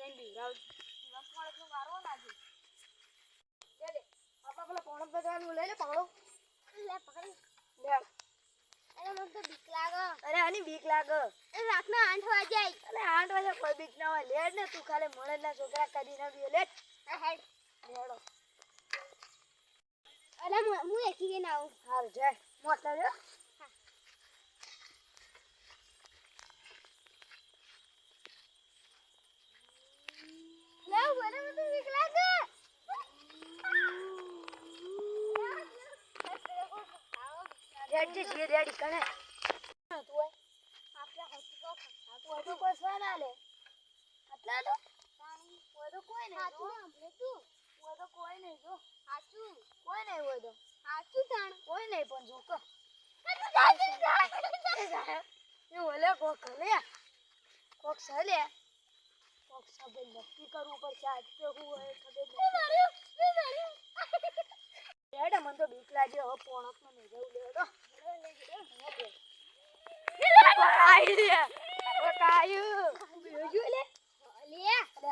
જઈને દીવરાવ પોણકનું મારવો નાખી લે આપણા પેલા પોણક બજારનું લઈ લે પકડો લે પકડી લે અરે મને તો બીક લાગે અરે આની બીક લાગે એ રાતના 8 વાગે આવી અરે 8 વાગે કોઈ બીક ના હોય લેડ ને તું ખાલી મળેના છોકરા કરી ના બી લેડ હેડ લેડો અરે હું એકી કે ના આવું હાલ જાય મોટા રે રેડી જી રેડી કને તું આપલા હોસ્પિટલ ખાતું તો કોસવા ના લે આટલા તો પાણી કોઈ તો કોઈ નહીં હાચું આપણે તું કોઈ તો કોઈ નહીં જો હાચું કોઈ નહીં હોય તો હાચું તાણ કોઈ નહીં પણ જો કો એ ઓલે કોક લે કોક સલે કોક સબે નક્કી કરવું પડશે આજ તો હું હોય ખબર નહીં રેડા મને તો બીક લાગે હવે પોણક નો નહીં જવું લેડો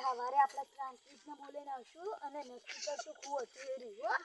હવારે આપણે ટ્રાન્સલેટ ને બોલીને આવશું અને નક્કી કરશું કું હતું એ રહ્યું